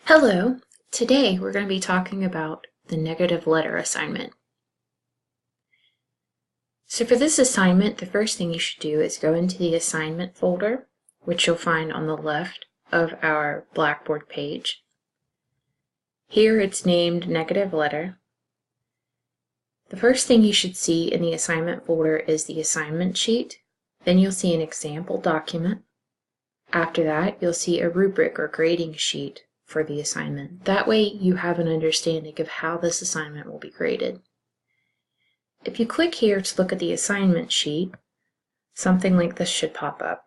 Hello, today we're going to be talking about the negative letter assignment. So for this assignment, the first thing you should do is go into the assignment folder, which you'll find on the left of our Blackboard page. Here it's named negative letter. The first thing you should see in the assignment folder is the assignment sheet. Then you'll see an example document. After that, you'll see a rubric or grading sheet for the assignment. That way you have an understanding of how this assignment will be graded. If you click here to look at the assignment sheet, something like this should pop up.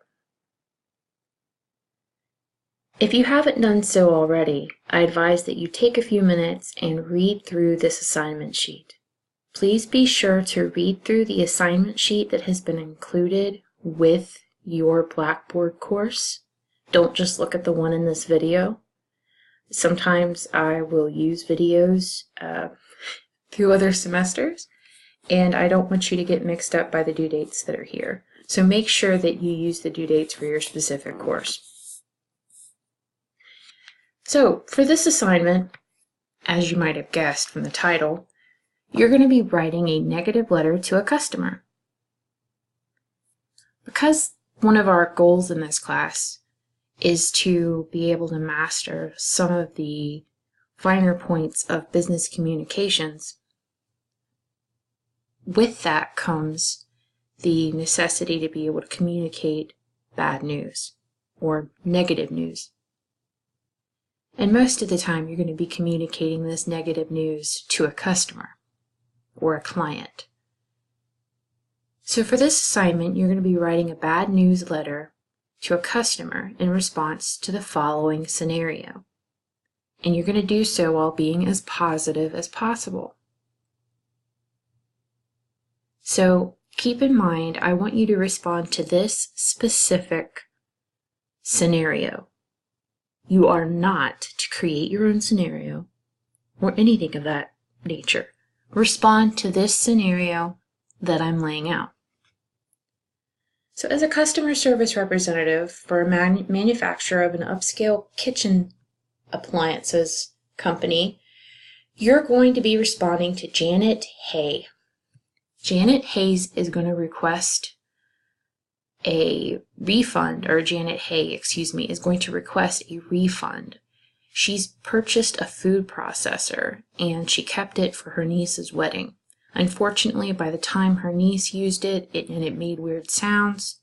If you haven't done so already, I advise that you take a few minutes and read through this assignment sheet. Please be sure to read through the assignment sheet that has been included with your Blackboard course. Don't just look at the one in this video. Sometimes I will use videos through other semesters, and I don't want you to get mixed up by the due dates that are here. So make sure that you use the due dates for your specific course. So for this assignment, as you might have guessed from the title, you're going to be writing a negative letter to a customer. Because one of our goals in this class is to be able to master some of the finer points of business communications, with that comes the necessity to be able to communicate bad news or negative news. And most of the time you're going to be communicating this negative news to a customer or a client. So for this assignment, you're going to be writing a bad news letter to a customer in response to the following scenario. And you're going to do so while being as positive as possible. So keep in mind, I want you to respond to this specific scenario. You are not to create your own scenario or anything of that nature. Respond to this scenario that I'm laying out. So as a customer service representative for a manufacturer of an upscale kitchen appliances company, you're going to be responding to Janet Hay. Janet Hayes is going to request a refund, or Janet Hay, is going to request a refund. She's purchased a food processor and she kept it for her niece's wedding. Unfortunately, by the time her niece used it and it made weird sounds,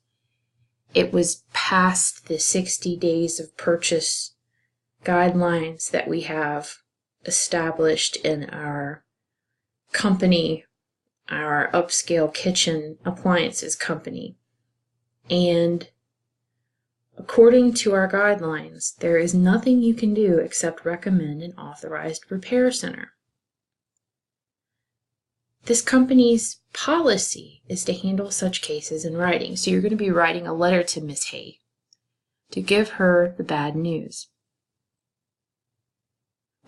it was past the 60 days of purchase guidelines that we have established in our company, our upscale kitchen appliances company. And according to our guidelines, there is nothing you can do except recommend an authorized repair center. This company's policy is to handle such cases in writing. So you're going to be writing a letter to Miss Hay to give her the bad news.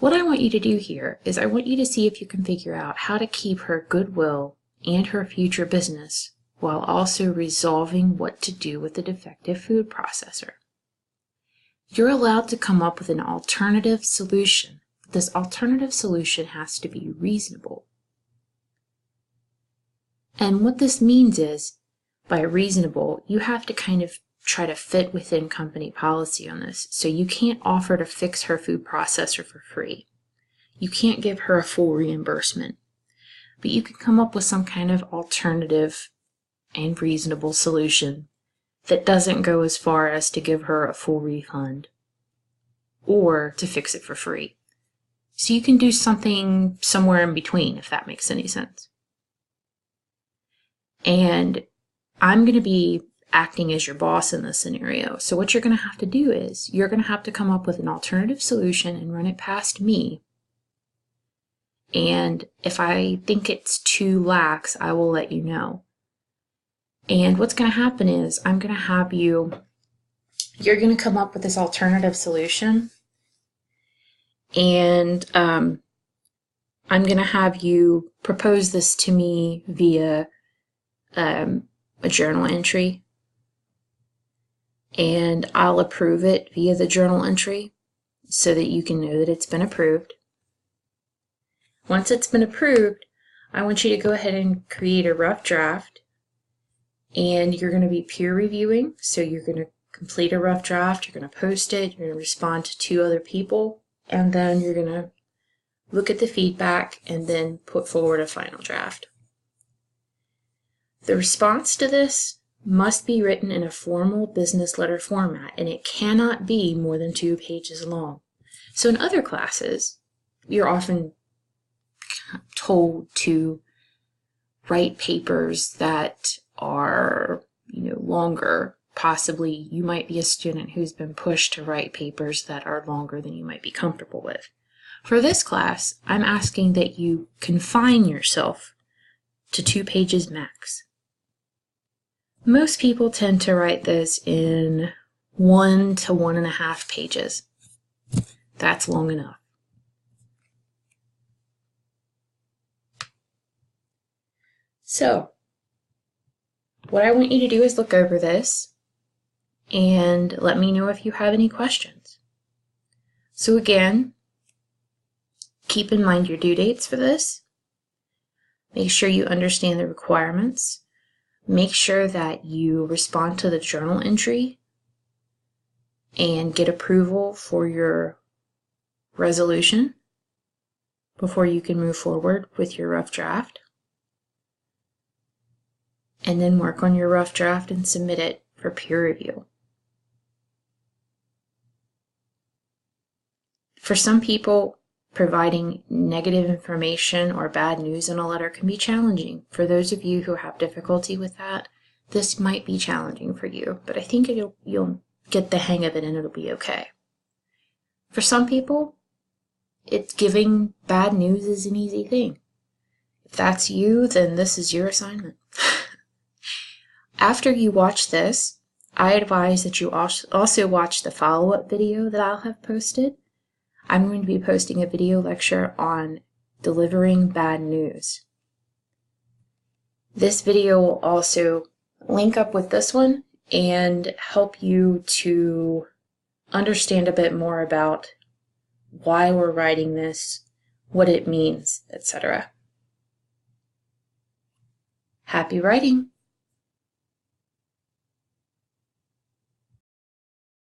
What I want you to do here is I want you to see if you can figure out how to keep her goodwill and her future business while also resolving what to do with the defective food processor. You're allowed to come up with an alternative solution. This alternative solution has to be reasonable. And what this means is, by reasonable, you have to kind of try to fit within company policy on this. So you can't offer to fix her food processor for free. You can't give her a full reimbursement. But you can come up with some kind of alternative and reasonable solution that doesn't go as far as to give her a full refund or to fix it for free. So you can do something somewhere in between, if that makes any sense. And I'm going to be acting as your boss in this scenario. So what you're going to have to do is you're going to have to come up with an alternative solution and run it past me. And if I think it's too lax, I will let you know. And what's going to happen is I'm going to have you're going to come up with this alternative solution. And I'm going to have you propose this to me via a journal entry, and I'll approve it via the journal entry. so that you can know that it's been approved. Once it's been approved, I want you to go ahead and create a rough draft, and you're going to be peer reviewing. So you're going to complete a rough draft, you're going to post it, you're going to respond to 2 other people, and then you're going to look at the feedback and then put forward a final draft. The response to this must be written in a formal business letter format, and it cannot be more than 2 pages long. So in other classes, you're often told to write papers that are, longer. Possibly you might be a student who's been pushed to write papers that are longer than you might be comfortable with. For this class, I'm asking that you confine yourself to 2 pages max. Most people tend to write this in 1 to 1.5 pages. That's long enough. So, what I want you to do is look over this and let me know if you have any questions. So again, keep in mind your due dates for this. Make sure you understand the requirements. Make sure that you respond to the journal entry and get approval for your resolution before you can move forward with your rough draft. And then work on your rough draft and submit it for peer review. For some people, providing negative information or bad news in a letter can be challenging. For those of you who have difficulty with that, this might be challenging for you, but I think you'll get the hang of it and it'll be okay. For some people, giving bad news is an easy thing. If that's you, then this is your assignment. After you watch this, I advise that you also watch the follow-up video that I'll have posted. I'm going to be posting a video lecture on delivering bad news. This video will also link up with this one and help you to understand a bit more about why we're writing this, what it means, etc. Happy writing!